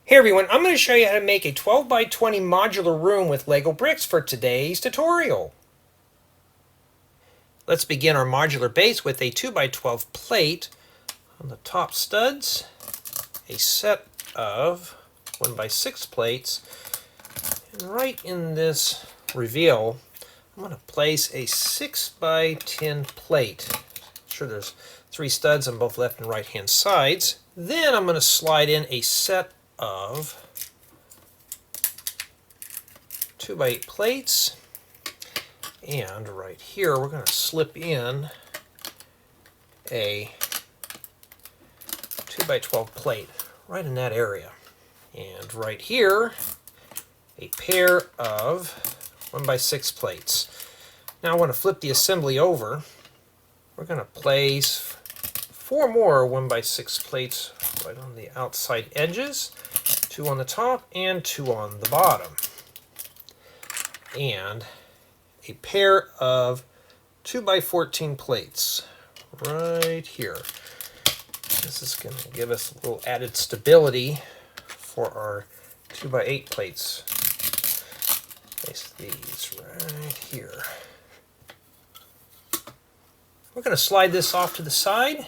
Hey everyone, I'm going to show you how to make a 12 by 20 modular room with Lego bricks for today's tutorial. Let's begin our modular base with a 2 by 12 plate. On the top studs, a set of 1 by 6 plates, and right in this reveal I'm going to place a 6 by 10 plate. Sure, there's 3 studs on both left and right hand sides. Then I'm going to slide in a set of 2 by 8 plates, and right here we're going to slip in a 2 by 12 plate right in that area, and right here a pair of 1 by 6 plates. Now I want to flip the assembly over. We're going to place 4 more 1 by 6 plates right on the outside edges, 2 on the top and 2 on the bottom, and a pair of 2 by 14 plates right here. This is going to give us a little added stability for our 2 by 8 plates. Place these right here. We're going to slide this off to the side.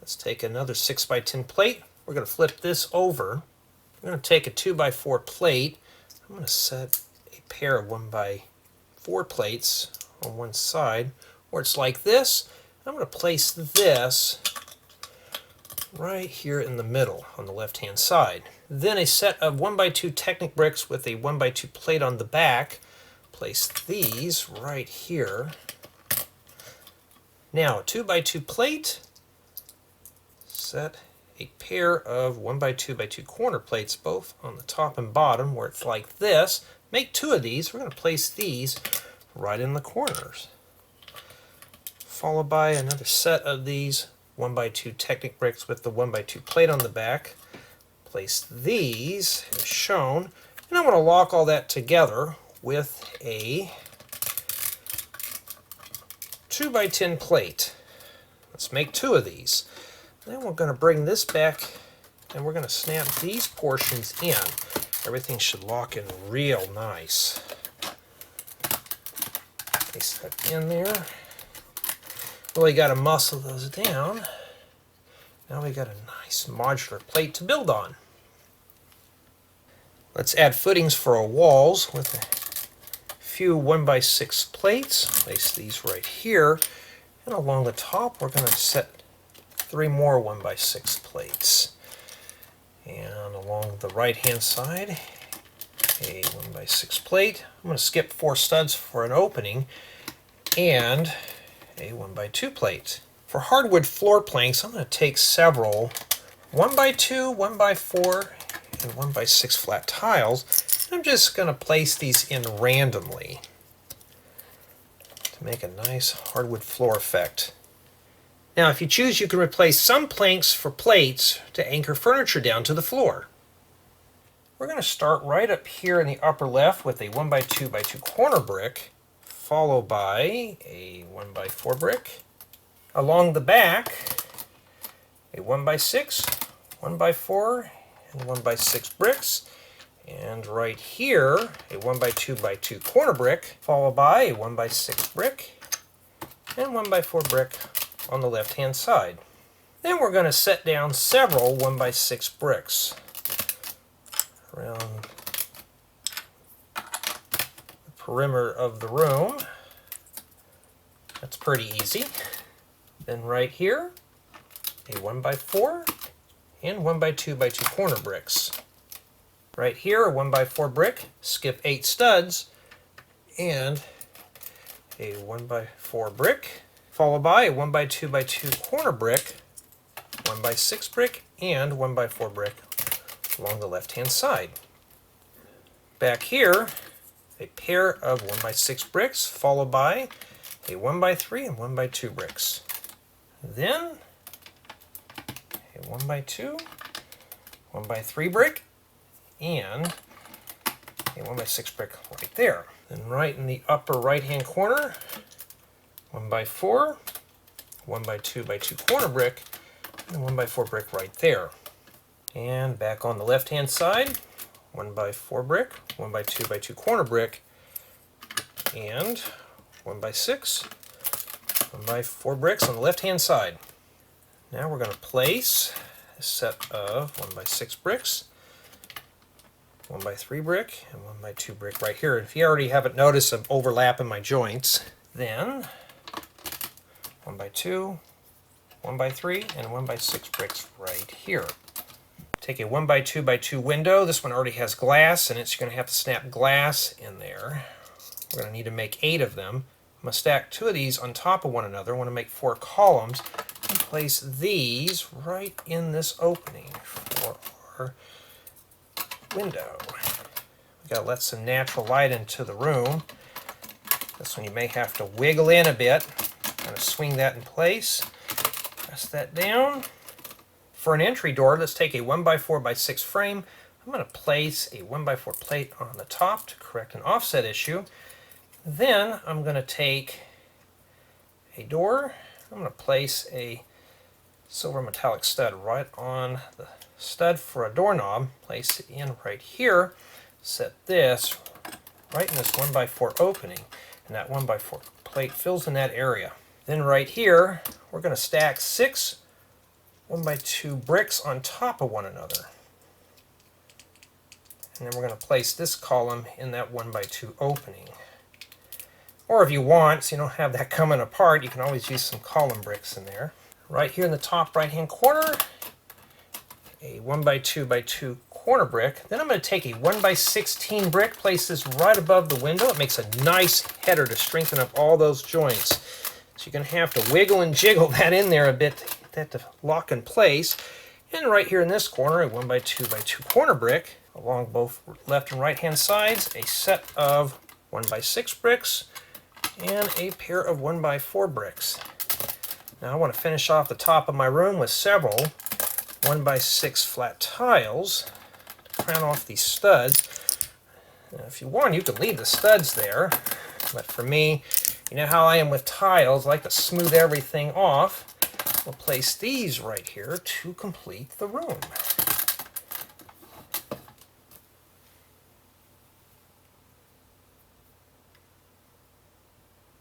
Let's take another 6 by 10 plate. We're going to flip this over. We're going to take a 2 by 4 plate. I'm going to set a pair of 1 by 4 plates on one side where it's like this. I'm going to place this right here in the middle on the left hand side. Then a set of 1 by 2 Technic bricks with a 1 by 2 plate on the back. Place these right here. Now a 2 by 2 plate. Set a pair of 1 by 2 by 2 corner plates, both on the top and bottom where it's like this. Make 2 of these. We're going to place these right in the corners. Followed by another set of these 1 by 2 Technic bricks with the 1 by 2 plate on the back. Place these as shown, and I'm going to lock all that together with a 2 by 10 plate. Let's make 2 of these. Then we're going to bring this back and we're going to snap these portions in. Everything should lock in real nice. Place that in there. Really got to muscle those down. Now we got a nice modular plate to build on. Let's add footings for our walls with a few 1 by 6 plates. Place these right here. And along the top we're going to set 3 more 1 by 6 plates. And along the right hand side, a 1 by 6 plate. I'm going to skip 4 studs for an opening and a 1 by 2 plate. For hardwood floor planks, I'm going to take several 1 by 2, 1 by 4, and 1 by 6 flat tiles. I'm just going to place these in randomly to make a nice hardwood floor effect. Now if you choose, you can replace some planks for plates to anchor furniture down to the floor. We're going to start right up here in the upper left with a 1 by 2 by 2 corner brick, followed by a 1 by 4 brick. Along the back, a 1 by 6, 1 by 4, and 1 by 6 bricks. And right here, a 1 by 2 by 2 corner brick, followed by a 1 by 6 brick, and 1 by 4 brick on the left hand side. Then we're going to set down several 1 by 6 bricks around the perimeter of the room. That's pretty easy. Then right here, a 1 by 4 and 1 by 2 by 2 corner bricks. Right here, a 1 by 4 brick, skip 8 studs, and a 1 by 4 brick, followed by a 1 by 2 by 2 corner brick, 1 by 6 brick, and 1 by 4 brick along the left hand side. Back here, a pair of 1 by 6 bricks, followed by a 1 by 3 and 1 by 2 bricks. Then a 1 by 2, 1 by 3 brick, and a 1 by 6 brick right there. Then right in the upper right hand corner, 1 by 4, 1 by 2 by 2 corner brick, and 1 by 4 brick right there. And back on the left-hand side, 1x4 brick, 1x2x2 corner brick, and 1x6, 1x4 bricks on the left-hand side. Now we're going to place a set of 1x6 bricks, 1x3 brick, and 1x2 brick right here. If you already haven't noticed some overlap in my joints, then 1x2, 1x3, and 1x6 bricks right here. Take a 1x2x2 window. This one already has glass in it, so you're going to have to snap glass in there. We're going to need to make 8 of them. I'm going to stack 2 of these on top of one another. I want to make 4 columns and place these right in this opening for our window. We've got to let some natural light into the room. This one you may have to wiggle in a bit. Kind of swing that in place. Press that down. For an entry door, let's take a 1x4x6 frame. I'm going to place a 1x4 plate on the top to correct an offset issue. Then I'm going to take a door. I'm going to place a silver metallic stud right on the stud for a doorknob. Place it in right here. Set this right in this 1x4 opening. And that 1x4 plate fills in that area. Then right here, we're going to stack 6 1x2 bricks on top of one another. And then we're going to place this column in that 1x2 opening. Or if you want, so you don't have that coming apart, you can always use some column bricks in there. Right here in the top right hand corner, a 1x2x2 corner brick. Then I'm going to take a 1x16 brick, place this right above the window. It makes a nice header to strengthen up all those joints. So you're going to have to wiggle and jiggle that in there a bit to get that to lock in place. And right here in this corner, a 1x2x2 corner brick. Along both left and right hand sides, a set of 1x6 bricks and a pair of 1x4 bricks. Now I want to finish off the top of my room with several 1x6 flat tiles to crown off these studs. Now, if you want, you can leave the studs there, but for me, you know how I am with tiles, I like to smooth everything off. We'll place these right here to complete the room.